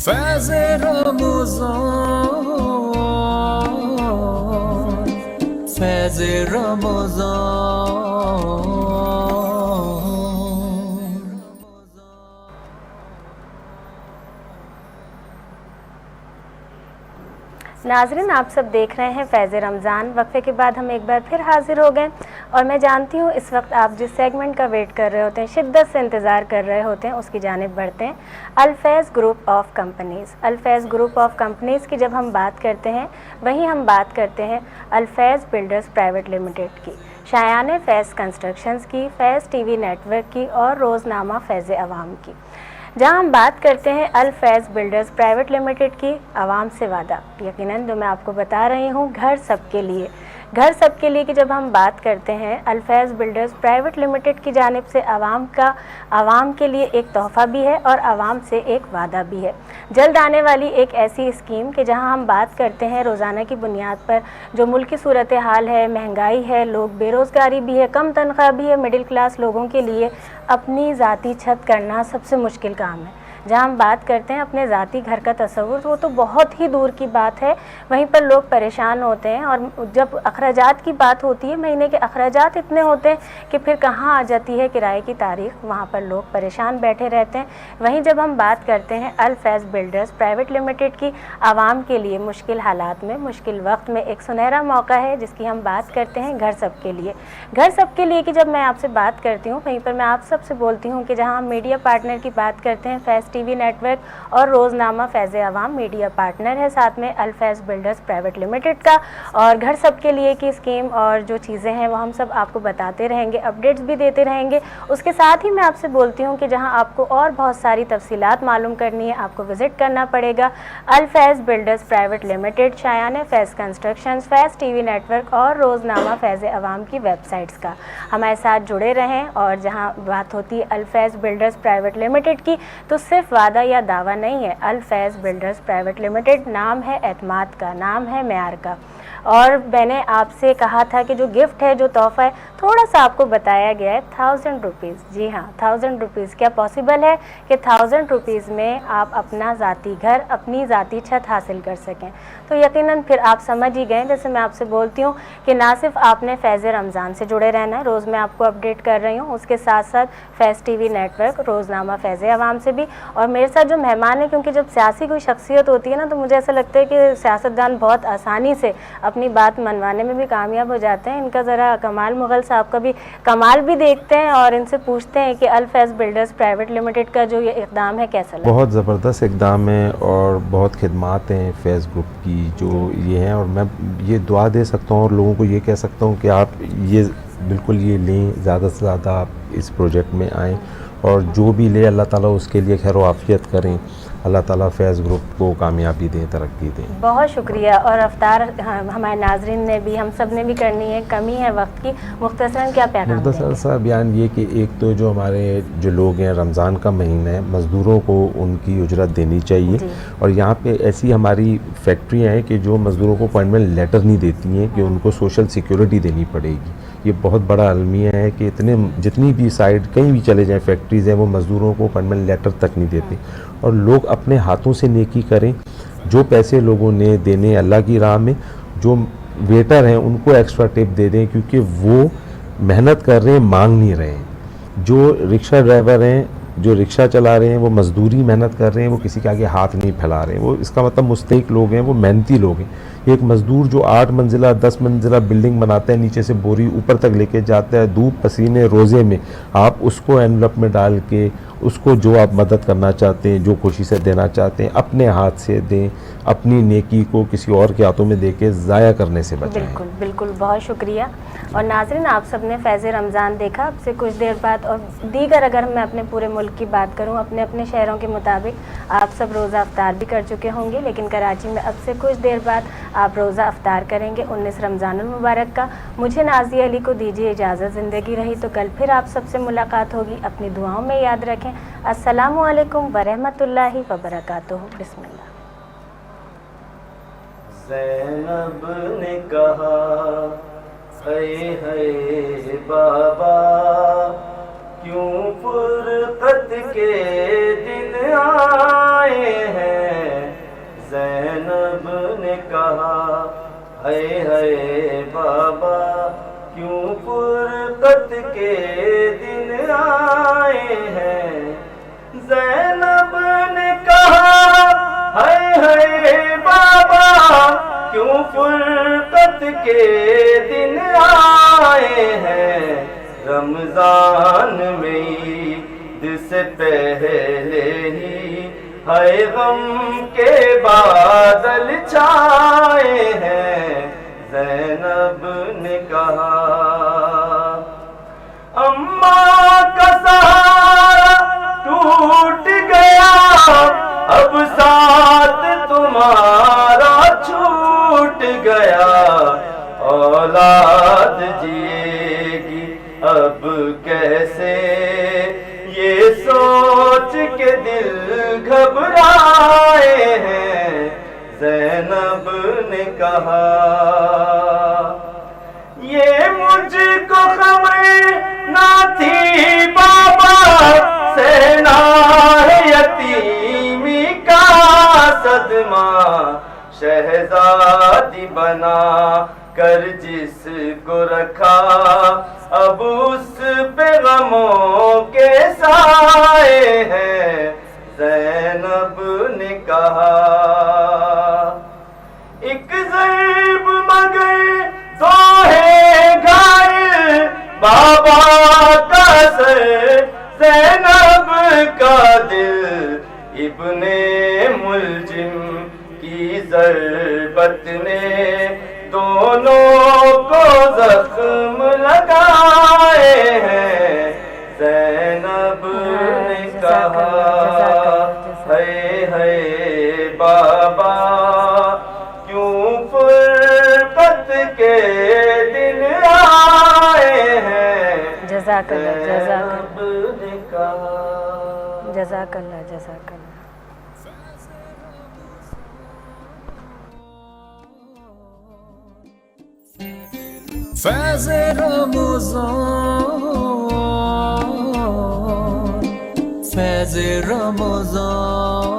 फैज़ रमज़ान, फैज़ रमज़ान। नाज़रीन, आप सब देख रहे हैं फैज़ रमज़ान। वक्फे के बाद हम एक बार फिर हाजिर हो गए और मैं जानती हूँ इस वक्त आप जिस सेगमेंट का वेट कर रहे होते हैं, शिद्दत से इंतज़ार कर रहे होते हैं, उसकी जानिब बढ़ते हैं। Al Faiz group of companies. Al Faiz group of companies की जब हम बात करते हैं, वहीं हम बात करते हैं अल-फैज़ बिल्डर्स प्राइवेट लिमिटेड की, शायान फैज़ कंस्ट्रक्शंस की, फैज़ टीवी नेटवर्क की और रोज़नामा फैज़ अवाम की। जहां हम बात करते हैं अल-फैज़ बिल्डर्स प्राइवेट लिमिटेड की, आवाम से वादा, यकीनन जो मैं आपको बता रही हूं, घर सबके लिए, घर सबके लिए की जब हम बात करते हैं अल-फैज़ बिल्डर्स प्राइवेट लिमिटेड की जानिब से आवाम के लिए एक तोहफ़ा भी है और आवाम से एक वादा भी है। जल्द आने वाली एक ऐसी स्कीम कि जहां हम बात करते हैं रोज़ाना की बुनियाद पर जो मुल्क की सूरत हाल है, महंगाई है, लोग बेरोज़गारी भी है, कम तनख्वाह भी है, मिडिल क्लास लोगों के लिए अपनी ज़ाती छत करना सबसे मुश्किल काम है। जहाँ हम बात करते हैं अपने ज़ाती घर का तस्वुर, वो तो बहुत ही दूर की बात है। वहीं पर लोग परेशान होते हैं और जब अखराजात की बात होती है, महीने के अखराजात इतने होते हैं कि फिर कहाँ आ जाती है किराए की तारीख, वहाँ पर लोग परेशान बैठे रहते हैं। वहीं जब हम बात करते हैं अल-फैज़ बिल्डर्स प्राइवेट लिमिटेड की, आवाम के लिए मुश्किल हालात में, मुश्किल वक्त में एक सुनहरा मौका है जिसकी हम बात करते हैं घर सबके लिए। घर सबके लिए की जब मैं आपसे बात करती हूँ, वहीं पर मैं आप सबसे बोलती हूँ कि जहाँ हम मीडिया पार्टनर की बात करते हैं, फैज़ टीवी नेटवर्क और रोज़नामा फैज़ अवाम मीडिया पार्टनर है, साथ में अल-फैज़ बिल्डर्स प्राइवेट लिमिटेड का। और घर सबके लिए की स्कीम और जो चीज़ें हैं वो हम सब आपको बताते रहेंगे, अपडेट्स भी देते रहेंगे। उसके साथ ही मैं आपसे बोलती हूँ कि जहाँ आपको और बहुत सारी तफसीलात मालूम करनी है, आपको विज़िट करना पड़ेगा अल-फैज़ बिल्डर्स प्राइवेट लिमिटेड, शायान फैज़ कंस्ट्रक्शंस, फैज़ टीवी नेटवर्क और रोज़नामा फैज़ अवाम की वेबसाइट्स का। हमारे साथ जुड़े रहें। और जहाँ बात होती है अल-फैज़ बिल्डर्स प्राइवेट लिमिटेड की, तो सिर्फ वादा या दावा नहीं है। अल-फैज़ बिल्डर्स प्राइवेट लिमिटेड नाम है एतमाद का, नाम है मेयार का। और मैंने आपसे कहा था कि जो गिफ्ट है, जो तोहफ़ा है, थोड़ा सा आपको बताया गया है 1000 रुपीज़। जी हाँ, 1000 रुपीज़। क्या पॉसिबल है कि 1000 रुपीज़ में आप अपना ज़ाती घर, अपनी ज़ाती छत हासिल कर सकें? तो यकीनन फिर आप समझ ही गए। जैसे मैं आपसे बोलती हूँ कि ना सिर्फ आपने फैज़ रमज़ान से जुड़े रहना है, रोज़ मैं आपको अपडेट कर रही हूँ, उसके साथ साथ फैज़ टीवी नेटवर्क, रोज़नामा फैज़ अवाम से भी। और मेरे साथ जो मेहमान है, क्योंकि जब सियासी कोई शख्सियत होती है ना, तो मुझे ऐसा लगता है कि सियासतदान बहुत आसानी से अपनी बात मनवाने में भी कामयाब हो जाते हैं। इनका ज़रा कमाल मुग़ल साहब का भी कमाल भी देखते हैं और इनसे पूछते हैं कि अल-फैज़ बिल्डर्स प्राइवेट लिमिटेड का जो ये इक़दाम है कैसा लगा? बहुत ज़बरदस्त इक़दाम है और बहुत खिदमात हैं फैज़ ग्रुप की जो ये हैं, और मैं ये दुआ दे सकता हूँ और लोगों को ये कह सकता हूँ कि आप ये बिल्कुल ये लें, ज़्यादा से ज़्यादा आप इस प्रोजेक्ट में आएँ और जो भी ले अल्लाह ताला उसके लिए खैर व आफ़ियत करें। अल्लाह ताला फैज़ ग्रुप को कामयाबी दें, तरक्की दें। बहुत शुक्रिया। और अफ्तार हमारे नाजरीन ने भी, हम सब ने भी करनी है, कमी है वक्त की, मुख्तसरन क्या पैगाम देंगे? मुख्तसर सा बयान ये कि एक तो जो हमारे जो लोग हैं, रमज़ान का महीना है, मज़दूरों को उनकी उजरत देनी चाहिए। और यहाँ पे ऐसी हमारी फैक्ट्रियाँ हैं कि जो मज़दूरों को अपॉइंटमेंट लेटर नहीं देती हैं कि उनको सोशल सिक्योरिटी देनी पड़ेगी। ये बहुत बड़ा अलमिया है कि इतने जितनी भी साइड कहीं भी चले जाएँ फैक्ट्रीज़ हैं, वो मज़दूरों को अपॉइंटमेंट लेटर तक नहीं देती। और लोग अपने हाथों से नेकी करें। जो पैसे लोगों ने देने अल्लाह की राह में, जो वेटर हैं उनको एक्स्ट्रा टिप दे दें, क्योंकि वो मेहनत कर रहे हैं, मांग नहीं रहे हैं। जो रिक्शा ड्राइवर हैं, जो रिक्शा चला रहे हैं, वो मजदूरी मेहनत कर रहे हैं, वो किसी के आगे हाथ नहीं फैला रहे हैं। वो इसका मतलब मुस्तहिक लोग हैं, वो मेहनती लोग हैं। एक मज़दूर जो 8 मंजिला 10 मंजिला बिल्डिंग बनाता है, नीचे से बोरी ऊपर तक लेके जाता है, धूप पसीने रोज़े में, आप उसको एनवलप में डाल के उसको जो आप मदद करना चाहते हैं, जो खुशी से देना चाहते हैं, अपने हाथ से दें। अपनी नेकी को किसी और के हाथों में देके ज़ाया करने से बचाएं। बिल्कुल बिल्कुल, बहुत शुक्रिया। और नाज़रीन, आप सब ने फैज़ रमज़ान देखा। अब से कुछ देर बाद और दीगर, अगर मैं अपने पूरे मुल्क की बात करूं, अपने अपने शहरों के मुताबिक आप सब रोज़ा अफ्तार भी कर चुके होंगे, लेकिन कराची में अब से कुछ देर बाद आप रोज़ा अफ्तार करेंगे 19 रमज़ानुल मुबारक का। मुझे नाज़िया अली को दीजिए इजाज़त। ज़िंदगी रही तो कल फिर आप सबसे मुलाकात होगी। अपनी दुआओं में याद रखें। अस्सलामु अलैकुम वरहमतुल्लाहि वबरकातुहू। बिस्मिल्लाह। ज़ैनब ने कहा, है बाबा, क्यों फुरकत के दिन आए हैं। है बाबा क्यों फुरकत के दिन आए हैं। ज़ैनब ने कहा है बाबा क्यों फुरकत के दिन आए हैं। रमजान में ईद से पहले ही है गम के बादल छाए हैं। ज़ैनब ने कहा अम्मा का सहारा टूट गया अब साथ तुम्हारा छूट गया। औलाद जिएगी अब कैसे ये सोच के दिल घबराए हैं। ज़ैनब ने कहा ये मुझको खबर ना थी बाबा सहना है यतीमी का सदमा। शहजादी बना कर जिसको रखा अब उस पे गमों के साए हैं। ज़ैनब ने कहा एक ज़र्ब मगर तो है घायल बाबा का सर ज़ैनब का दिल। इब्ने मुलजिम की ज़रबत ने दोनों को जख्म लगाए हैं। ज़ैनब ने कहा है बाबा क्यों फुरकत के दिन आए हैं। जज़ाकल्लाह ज़ैनब ने कहा जज़ाकल्लाह जज़ाकल्लाह। फैज़ रमज़ान फैज़ रमज़ान